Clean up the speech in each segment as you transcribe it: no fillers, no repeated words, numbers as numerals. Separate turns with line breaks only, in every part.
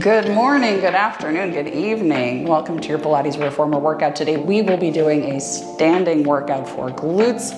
Good morning, good afternoon, good evening. Welcome to your Pilates Reformer workout. Today we will be doing a standing workout for glutes,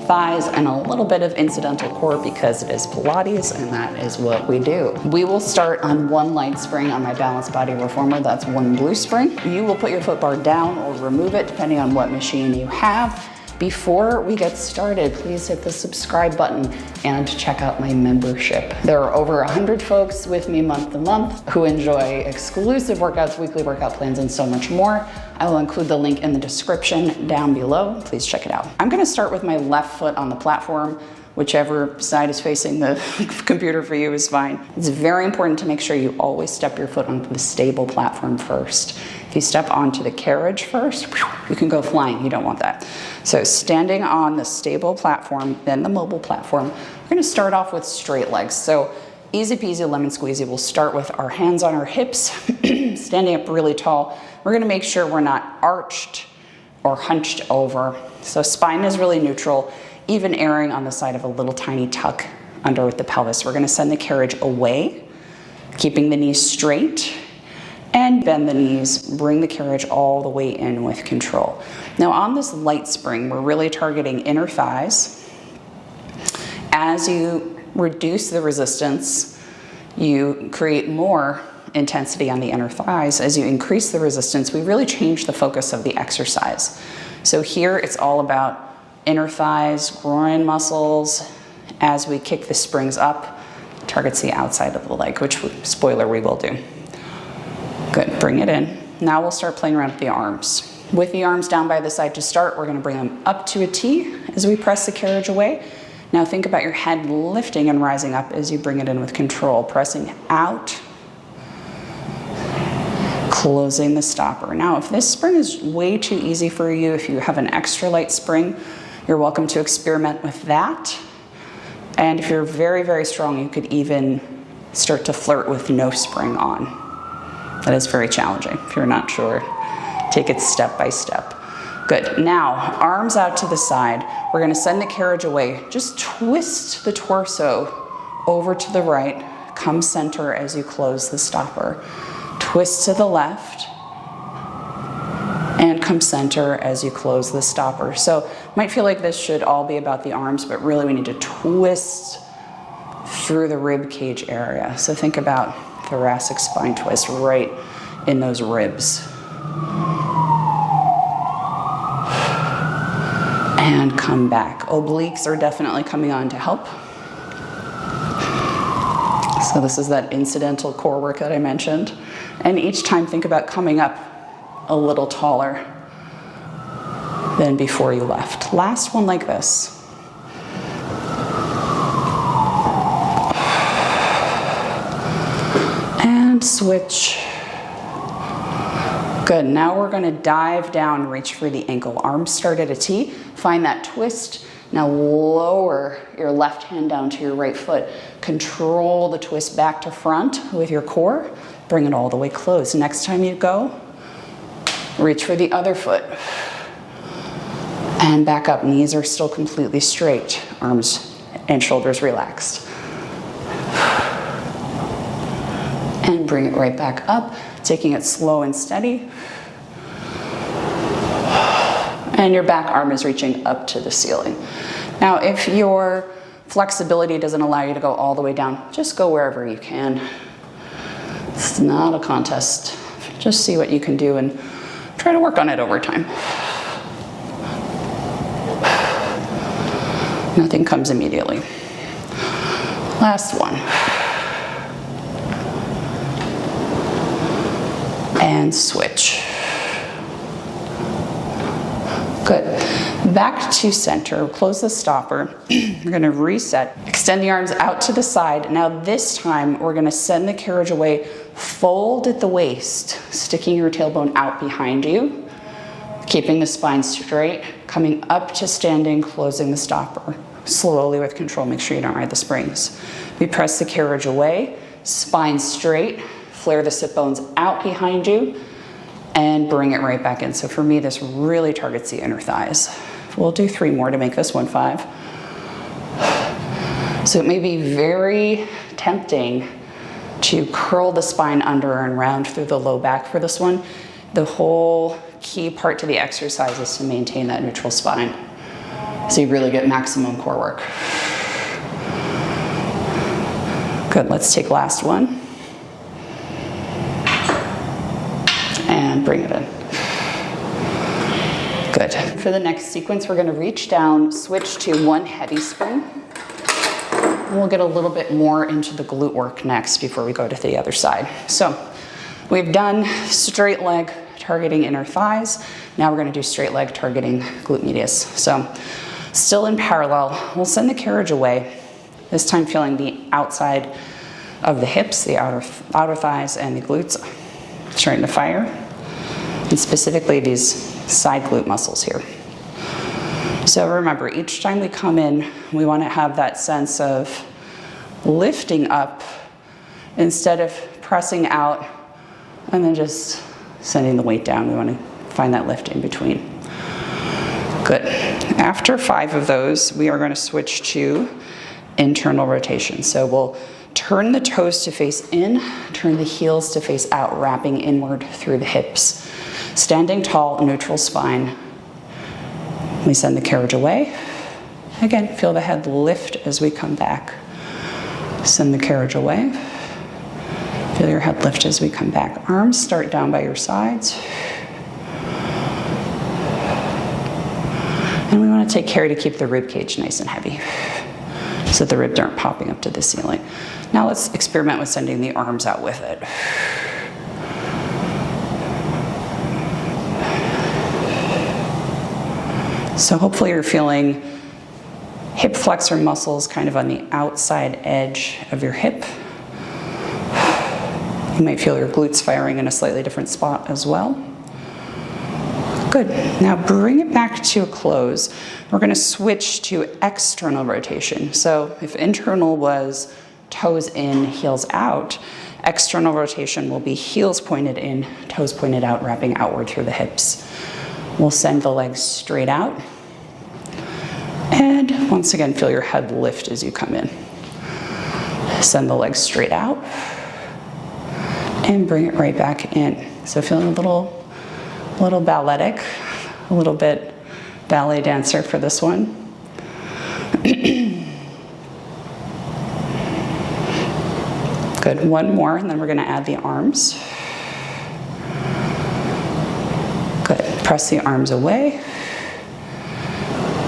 thighs, and a little bit of incidental core because it is Pilates and that is what we do. We will start on one light spring on my balanced body reformer. That's one blue spring. You will put your foot bar down or remove it depending on what machine you have. Before we get started, please hit the subscribe button and check out my membership. There are over 100 folks with me month to month who enjoy exclusive workouts, weekly workout plans, and so much more. I will include the link in the description down below. Please check it out. I'm gonna start with my left foot on the platform. Whichever side is facing the computer for you is fine. It's very important to make sure you always step your foot onto the stable platform first. If you step onto the carriage first, you can go flying. You don't want that. So standing on the stable platform, then the mobile platform, we're gonna start off with straight legs. So easy peasy lemon squeezy. We'll start with our hands on our hips, standing up really tall. We're gonna make sure we're not arched or hunched over. So spine is really neutral, even erring on the side of a little tiny tuck under with the pelvis. We're gonna send the carriage away, keeping the knees straight, and bend the knees, bring the carriage all the way in with control. Now on this light spring, we're really targeting inner thighs. As you reduce the resistance, you create more intensity on the inner thighs. As you increase the resistance, we really change the focus of the exercise. So here it's all about inner thighs, groin muscles. As we kick the springs up, targets the outside of the leg, which, spoiler, we will do. Good, bring it in. Now we'll start playing around with the arms. With the arms down by the side to start, we're gonna bring them up to a T as we press the carriage away. Now think about your head lifting and rising up as you bring it in with control, pressing out, closing the stopper. Now, if this spring is way too easy for you, if you have an extra light spring, you're welcome to experiment with that. And if you're very, very strong, you could even start to flirt with no spring on. That is very challenging. If you're not sure, take it step by step. Good. Now, arms out to the side. We're gonna send the carriage away. Just twist the torso over to the right. Come center as you close the stopper. Twist to the left. And come center as you close the stopper. So it might feel like this should all be about the arms, but really we need to twist through the rib cage area. So think about thoracic spine twist right in those ribs. And come back. Obliques are definitely coming on to help. So this is that incidental core work that I mentioned. And each time think about coming up a little taller than before you left. Last one like this. And switch. Good, now we're gonna dive down, reach for the ankle. Arms start at a T, find that twist. Now lower your left hand down to your right foot. Control the twist back to front with your core. Bring it all the way closed. Next time you go, reach for the other foot. And back up, knees are still completely straight. Arms and shoulders relaxed. And bring it right back up, taking it slow and steady. And your back arm is reaching up to the ceiling. Now, if your flexibility doesn't allow you to go all the way down, just go wherever you can. It's not a contest. Just see what you can do and try to work on it over time. Nothing comes immediately. Last one. And switch. Good. Back to center. Close the stopper. We're gonna reset. Extend the arms out to the side. Now this time, we're gonna send the carriage away. Fold at the waist, sticking your tailbone out behind you, keeping the spine straight, coming up to standing, closing the stopper. Slowly with control, make sure you don't ride the springs. We press the carriage away, spine straight, flare the sit bones out behind you, and bring it right back in. So for me, this really targets the inner thighs. We'll do 3 more to make this one 5. So it may be very tempting to curl the spine under and round through the low back for this one. The whole key part to the exercise is to maintain that neutral spine, so you really get maximum core work. Good, let's take last one. And bring it in. Good. For the next sequence, we're gonna reach down, switch to one heavy spring. And we'll get a little bit more into the glute work next before we go to the other side. So we've done straight leg targeting inner thighs. Now we're gonna do straight leg targeting glute medius. So still in parallel, we'll send the carriage away, this time feeling the outside of the hips, the outer thighs and the glutes starting to fire, and specifically these side glute muscles here. So remember, each time we come in, we want to have that sense of lifting up instead of pressing out and then just sending the weight down. We want to find that lift in between. Good. After 5 of those, we are going to switch to internal rotation. So we'll turn the toes to face in, turn the heels to face out, wrapping inward through the hips. Standing tall, neutral spine. We send the carriage away. Again, feel the head lift as we come back. Send the carriage away. Feel your head lift as we come back. Arms start down by your sides. And we want to take care to keep the rib cage nice and heavy, so that the ribs aren't popping up to the ceiling. Now let's experiment with sending the arms out with it. So hopefully you're feeling hip flexor muscles kind of on the outside edge of your hip. You might feel your glutes firing in a slightly different spot as well. Good. Now bring it back to a close. We're going to switch to external rotation. So if internal was toes in, heels out, external rotation will be heels pointed in, toes pointed out, wrapping outward through the hips. We'll send the legs straight out. And once again, feel your head lift as you come in. Send the legs straight out. And bring it right back in. So feeling a little balletic, a little bit ballet dancer for this one. Good, one more, and then we're gonna add the arms. Good, press the arms away.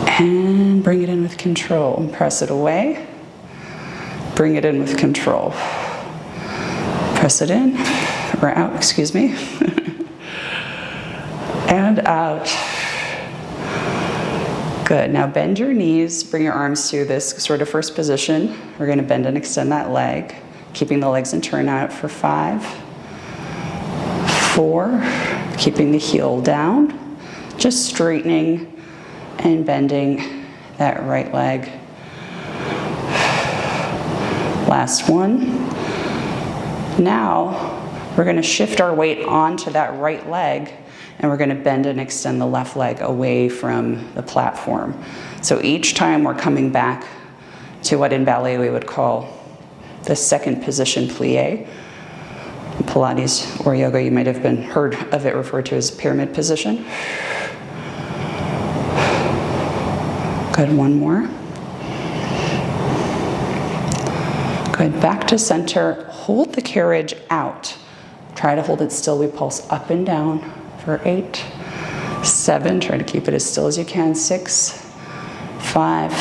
And bring it in with control. Press it away. Bring it in with control. Press it in, or out, excuse me. And out. Good, now bend your knees, bring your arms to this sort of first position. We're gonna bend and extend that leg, keeping the legs in turnout for 5, 4, keeping the heel down, just straightening and bending that right leg. Last one. Now, we're gonna shift our weight onto that right leg, and we're gonna bend and extend the left leg away from the platform. So each time we're coming back to what in ballet we would call the second position plie. In Pilates or yoga, you might have heard of it referred to as pyramid position. Good, one more. Good, back to center. Hold the carriage out. Try to hold it still. We pulse up and down for 8, 7. Try to keep it as still as you can. 6, 5,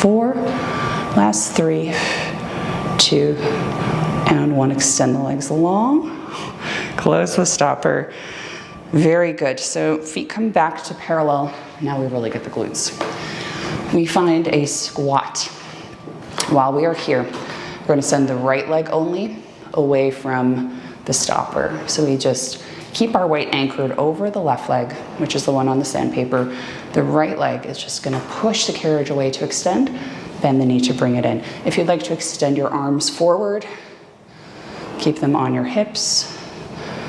4. Last 3, 2, and 1. Extend the legs long. Close with stopper. Very good. So feet come back to parallel. Now we really get the glutes. We find a squat. While we are here, we're going to send the right leg only away from the stopper. So we just keep our weight anchored over the left leg, which is the one on the sandpaper. The right leg is just going to push the carriage away to extend, bend the knee to bring it in. If you'd like to extend your arms forward, keep them on your hips.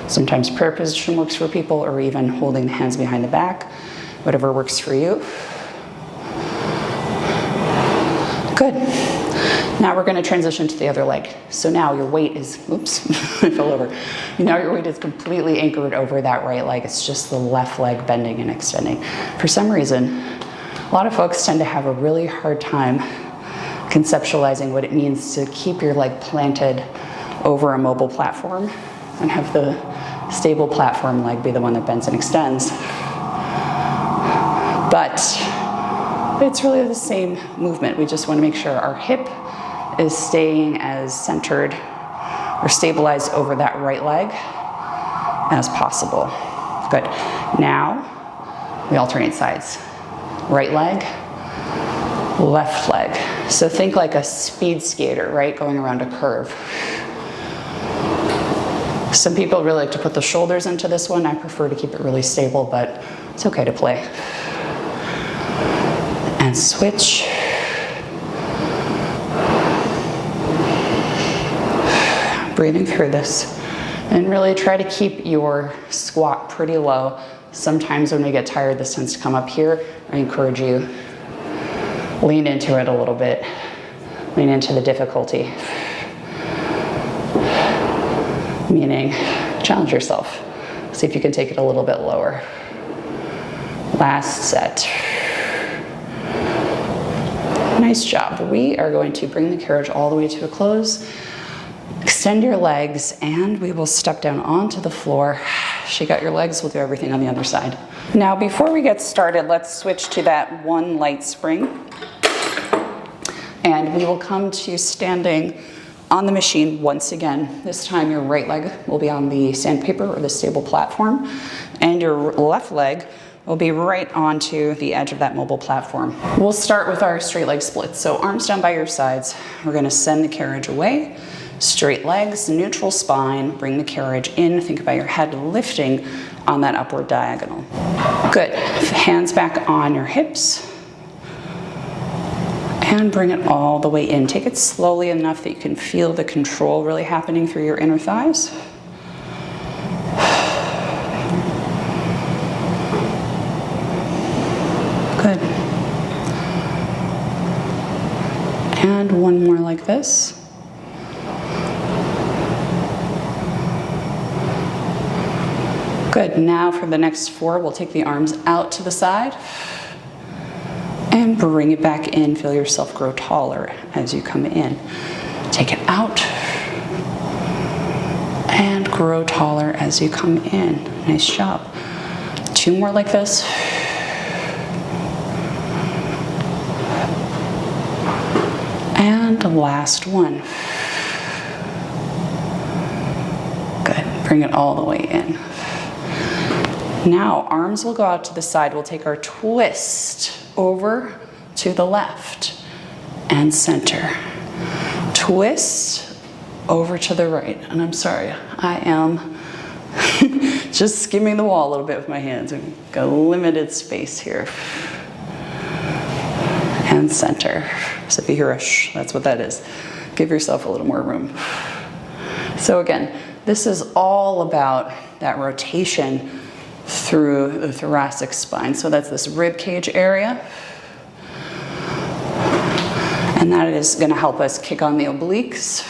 Sometimes prayer position works for people, or even holding the hands behind the back, whatever works for you. Good. Now we're going to transition to the other leg. So now your weight is, oops, I fell over. Now your weight is completely anchored over that right leg. It's just the left leg bending and extending. For some reason, a lot of folks tend to have a really hard time conceptualizing what it means to keep your leg planted over a mobile platform and have the stable platform leg be the one that bends and extends. But it's really the same movement. We just want to make sure our hip is staying as centered or stabilized over that right leg as possible. Good. Now we alternate sides. Right leg, left leg. So think like a speed skater, right? Going around a curve. Some people really like to put the shoulders into this one. I prefer to keep it really stable, but it's okay to play. And switch. Breathing through this. And really try to keep your squat pretty low. Sometimes when we get tired, this tends to come up here. I encourage you, lean into it a little bit. Lean into the difficulty. Meaning, challenge yourself. See if you can take it a little bit lower. Last set. Nice job. We are going to bring the carriage all the way to a close. Extend your legs, and we will step down onto the floor. Shake out your legs. We'll do everything on the other side. Now, before we get started, let's switch to that one light spring. And we will come to standing on the machine once again. This time your right leg will be on the sandpaper or the stable platform, and your left leg will be right onto the edge of that mobile platform. We'll start with our straight leg splits. So arms down by your sides. We're going to send the carriage away. Straight legs, neutral spine, bring the carriage in. Think about your head lifting on that upward diagonal. Good. Hands back on your hips. And bring it all the way in. Take it slowly enough that you can feel the control really happening through your inner thighs. Good. And one more like this. Good. Now for the next 4, we'll take the arms out to the side. And bring it back in. Feel yourself grow taller as you come in. Take it out. And grow taller as you come in. Nice job. 2 more like this. And the last one. Good. Bring it all the way in. Now, arms will go out to the side. We'll take our twist over to the left and center. Twist over to the right. And I'm sorry, I am just skimming the wall a little bit with my hands. We've got limited space here. And center. So if you hear a shh, that's what that is. Give yourself a little more room. So again, this is all about that rotation through the thoracic spine. So that's this rib cage area. And that is going to help us kick on the obliques.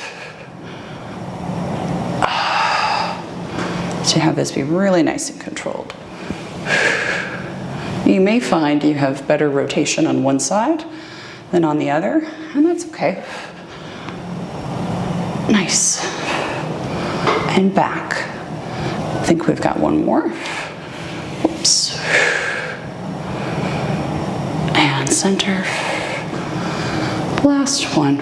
To have this be really nice and controlled. You may find you have better rotation on one side than on the other, and that's okay. Nice. And back. I think we've got one more. Oops. And center. Last one.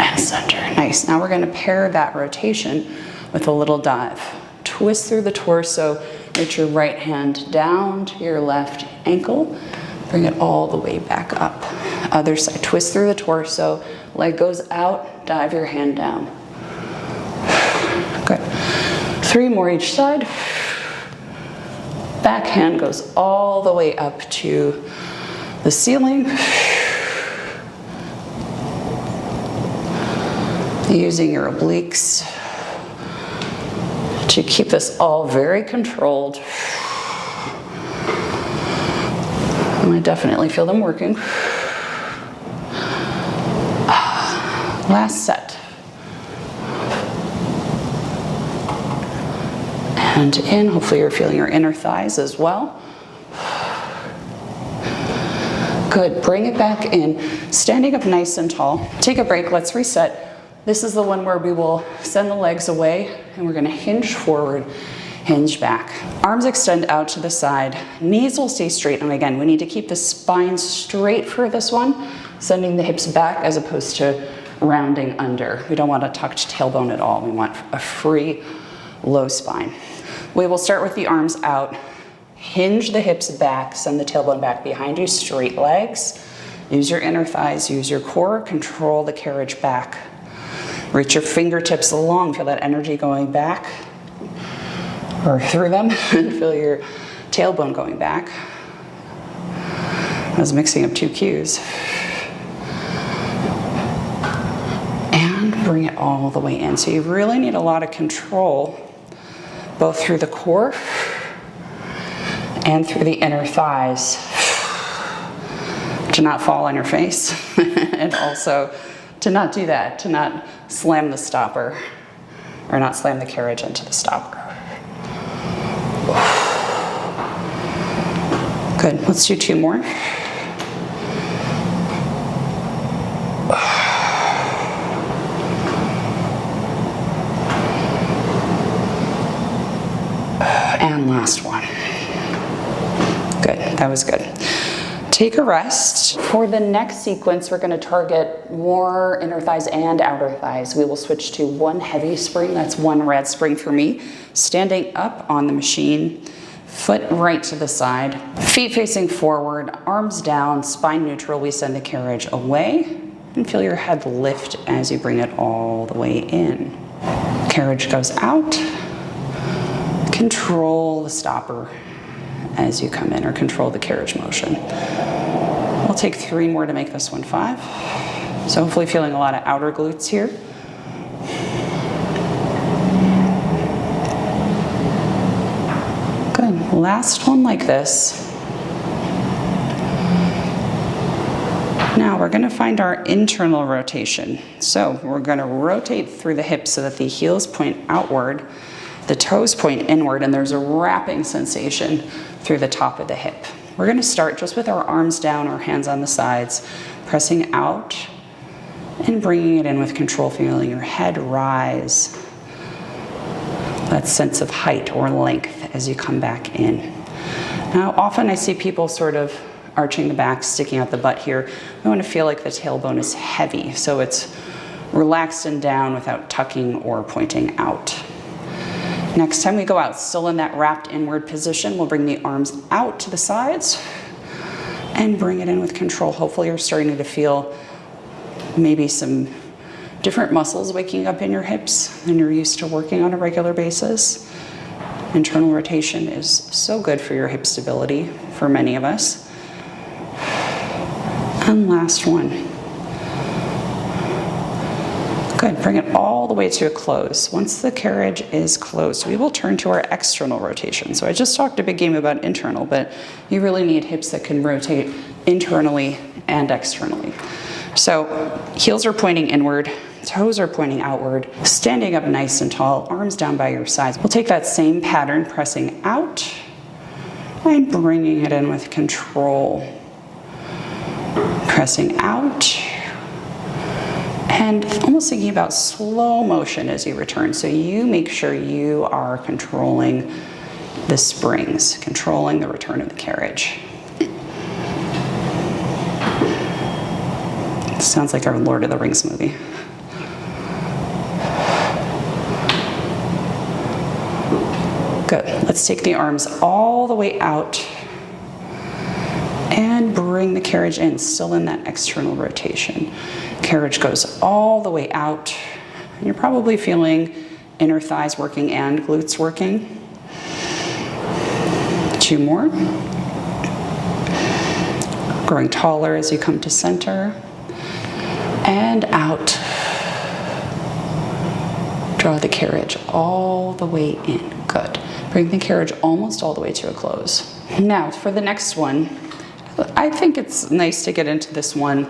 And center. Nice. Now we're going to pair that rotation with a little dive. Twist through the torso. Reach your right hand down to your left ankle. Bring it all the way back up. Other side. Twist through the torso. Leg goes out. Dive your hand down. Good. 3 more each side. Back hand goes all the way up to the ceiling. Using your obliques to keep this all very controlled. And I definitely feel them working. Last set. And in, hopefully you're feeling your inner thighs as well. Good, bring it back in, standing up nice and tall. Take a break, let's reset. This is the one where we will send the legs away and we're gonna hinge forward, hinge back. Arms extend out to the side, knees will stay straight. And again, we need to keep the spine straight for this one, sending the hips back as opposed to rounding under. We don't want a tucked tailbone at all. We want a free, low spine. We will start with the arms out, hinge the hips back, send the tailbone back behind you, straight legs. Use your inner thighs, use your core, control the carriage back. Reach your fingertips along, feel that energy going back or through them, and feel your tailbone going back. I was mixing up two cues. And bring it all the way in. So you really need a lot of control, both through the core and through the inner thighs, to not fall on your face and also to not do that, to not slam the stopper or not slam the carriage into the stopper. Good, let's do two more. And last one. Good, that was good. Take a rest. For the next sequence, we're gonna target more inner thighs and outer thighs. We will switch to one heavy spring, that's one rad spring for me. Standing up on the machine, foot right to the side, feet facing forward, arms down, spine neutral. We send the carriage away and feel your head lift as you bring it all the way in. Carriage goes out. Control the stopper as you come in, or control the carriage motion. We'll take three more to make this one 5. So hopefully feeling a lot of outer glutes here. Good, last one like this. Now we're gonna find our internal rotation. So we're gonna rotate through the hips so that the heels point outward, the toes point inward, and there's a wrapping sensation through the top of the hip. We're gonna start just with our arms down, our hands on the sides, pressing out and bringing it in with control, feeling your head rise. That sense of height or length as you come back in. Now, often I see people sort of arching the back, sticking out the butt here. We wanna feel like the tailbone is heavy, so it's relaxed and down without tucking or pointing out. Next time we go out, still in that wrapped inward position, we'll bring the arms out to the sides and bring it in with control. Hopefully you're starting to feel maybe some different muscles waking up in your hips than you're used to working on a regular basis. Internal rotation is so good for your hip stability for many of us. And last one. Good, bring it all the way to a close. Once the carriage is closed, we will turn to our external rotation. So I just talked a big game about internal, but you really need hips that can rotate internally and externally. So heels are pointing inward, toes are pointing outward, standing up nice and tall, arms down by your sides. We'll take that same pattern, pressing out and bringing it in with control. Pressing out. And almost thinking about slow motion as you return. So you make sure you are controlling the springs, controlling the return of the carriage. It sounds like our Lord of the Rings movie. Good, let's take the arms all the way out and bring the carriage in, still in that external rotation. Carriage goes all the way out. You're probably feeling inner thighs working and glutes working. 2 more. Growing taller as you come to center. And out. Draw the carriage all the way in. Good. Bring the carriage almost all the way to a close. Now, for the next one, I think it's nice to get into this one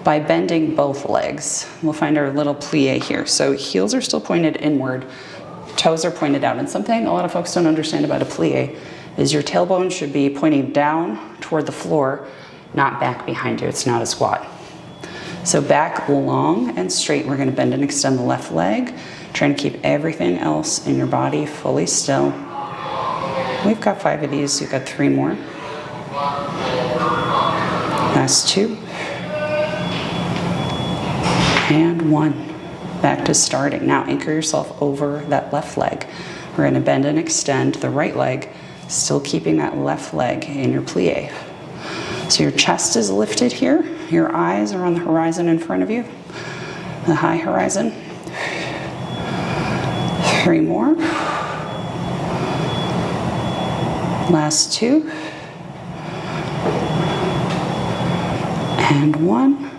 by bending both legs. We'll find our little plie here. So heels are still pointed inward, toes are pointed out. And something a lot of folks don't understand about a plie is your tailbone should be pointing down toward the floor, not back behind you. It's not a squat. So back long and straight. We're going to bend and extend the left leg, trying to keep everything else in your body fully still. We've got 5 of these. You've got 3 more. Last 2. And 1. Back to starting. Now anchor yourself over that left leg. We're going to bend and extend the right leg, still keeping that left leg in your plie. So your chest is lifted here. Your eyes are on the horizon in front of you, the high horizon. 3 more. Last 2. And 1.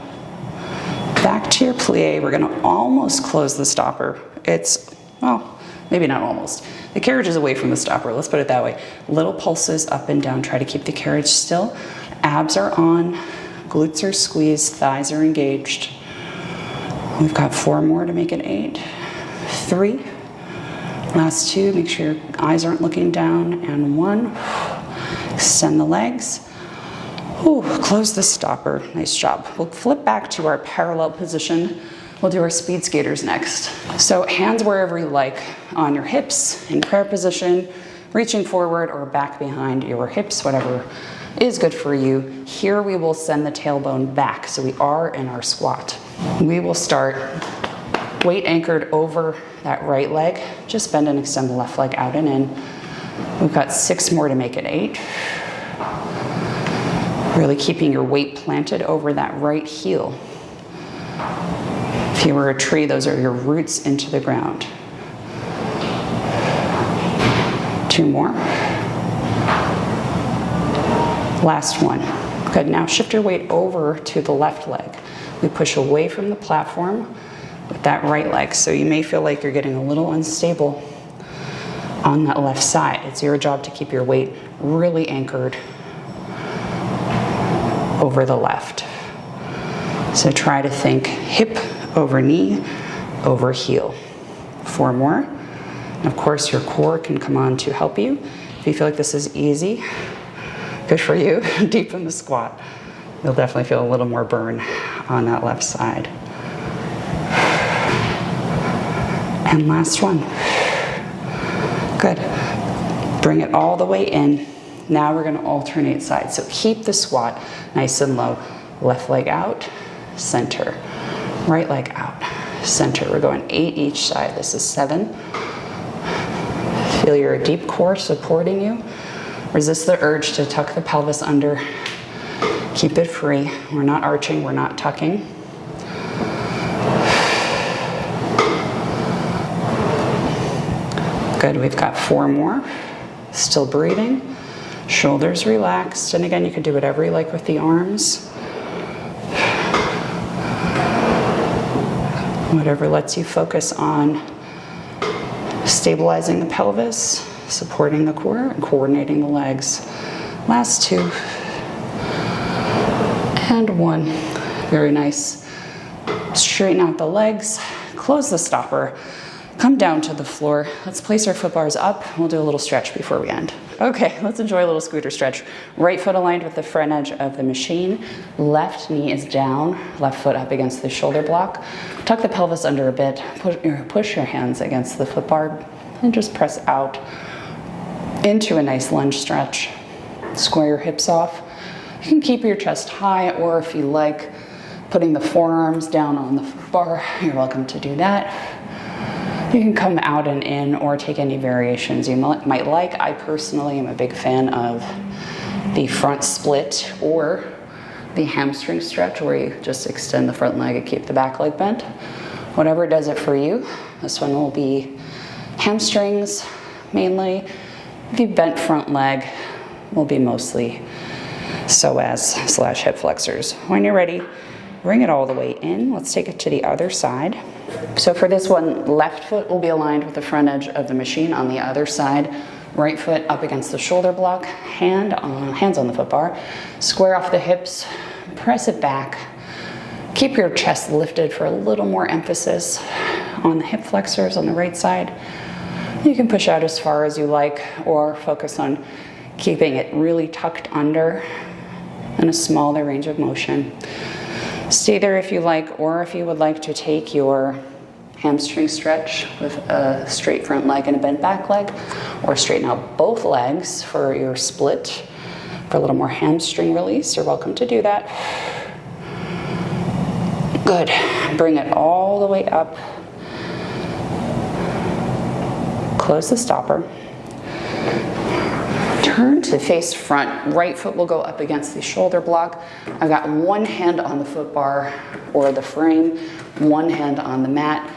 Back to your plie. We're going to almost close the stopper. It's, well, maybe not almost. The carriage is away from the stopper. Let's put it that way. Little pulses up and down. Try to keep the carriage still. Abs are on. Glutes are squeezed. Thighs are engaged. We've got 4 more to make it 8. 3. Last 2. Make sure your eyes aren't looking down. And 1. Extend the legs. Ooh, close the stopper. Nice job. We'll flip back to our parallel position. We'll do our speed skaters next. So hands wherever you like, on your hips, in prayer position, reaching forward or back behind your hips, whatever is good for you. Here we will send the tailbone back. So we are in our squat. We will start weight anchored over that right leg. Just bend and extend the left leg out and in. We've got 6 more to make it 8. Really keeping your weight planted over that right heel. If you were a tree, those are your roots into the ground. 2 more. Last 1. Good, now shift your weight over to the left leg. We push away from the platform with that right leg. So you may feel like you're getting a little unstable on that left side. It's your job to keep your weight really anchored over the left. So try to think hip over knee, over heel. 4 more. And of course, your core can come on to help you. If you feel like this is easy, good for you. Deepen the squat. You'll definitely feel a little more burn on that left side. And last 1. Good. Bring it all the way in. Now we're going to alternate sides. So keep the squat nice and low. Left leg out, center. Right leg out, center. We're going 8 each side. This is 7. Feel your deep core supporting you. Resist the urge to tuck the pelvis under. Keep it free. We're not arching, we're not tucking. Good, we've got 4 more. Still breathing. Shoulders relaxed. And again, you can do whatever you like with the arms. Whatever lets you focus on stabilizing the pelvis, supporting the core, and coordinating the legs. Last 2. And 1. Very nice. Straighten out the legs, close the stopper, come down to the floor. Let's place our foot bars up. We'll do a little stretch before we end. Okay, let's enjoy a little scooter stretch. Right foot aligned with the front edge of the machine. Left knee is down, left foot up against the shoulder block. Tuck the pelvis under a bit. Push your hands against the foot bar and just press out into a nice lunge stretch. Square your hips off. You can keep your chest high, or if you like, putting the forearms down on the foot bar, you're welcome to do that. You can come out and in or take any variations you might like. I personally am a big fan of the front split or the hamstring stretch, where you just extend the front leg and keep the back leg bent. Whatever does it for you. This one will be hamstrings mainly. The bent front leg will be mostly psoas / hip flexors. When you're ready, bring it all the way in. Let's take it to the other side. So for this one, left foot will be aligned with the front edge of the machine. On the other side, right foot up against the shoulder block, hands on the foot bar. Square off the hips, press it back. Keep your chest lifted for a little more emphasis on the hip flexors on the right side. You can push out as far as you like or focus on keeping it really tucked under in a smaller range of motion. Stay there if you like, or if you would like to take your hamstring stretch with a straight front leg and a bent back leg, or straighten out both legs for your split for a little more hamstring release, you're welcome to do that. Good. Bring it all the way up. Close the stopper. Turn to face front. Right foot will go up against the shoulder block. I've got one hand on the foot bar or the frame, one hand on the mat.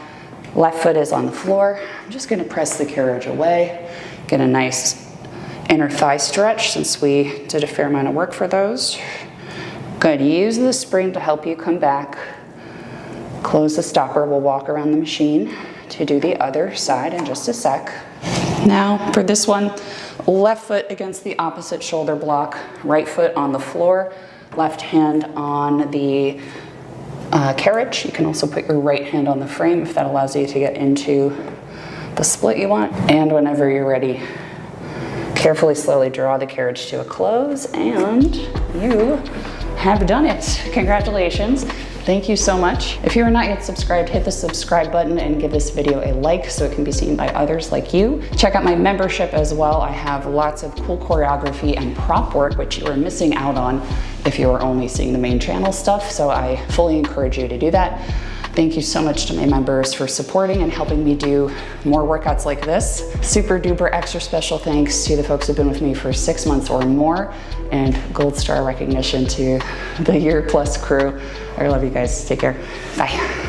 Left foot is on the floor. I'm just going to press the carriage away. Get a nice inner thigh stretch since we did a fair amount of work for those. Good. Use the spring to help you come back. Close the stopper. We'll walk around the machine to do the other side in just a sec. Now for this one, left foot against the opposite shoulder block, right foot on the floor, left hand on the carriage. You can also put your right hand on the frame if that allows you to get into the split you want. And whenever you're ready, carefully, slowly draw the carriage to a close, and you have done it. Congratulations. Thank you so much. If you are not yet subscribed, hit the subscribe button and give this video a like so it can be seen by others like you. Check out my membership as well. I have lots of cool choreography and prop work, which you are missing out on if you are only seeing the main channel stuff. So I fully encourage you to do that. Thank you so much to my members for supporting and helping me do more workouts like this. Super duper extra special thanks to the folks who've been with me for 6 months or more, and gold star recognition to the year plus crew. I love you guys. Take care. Bye.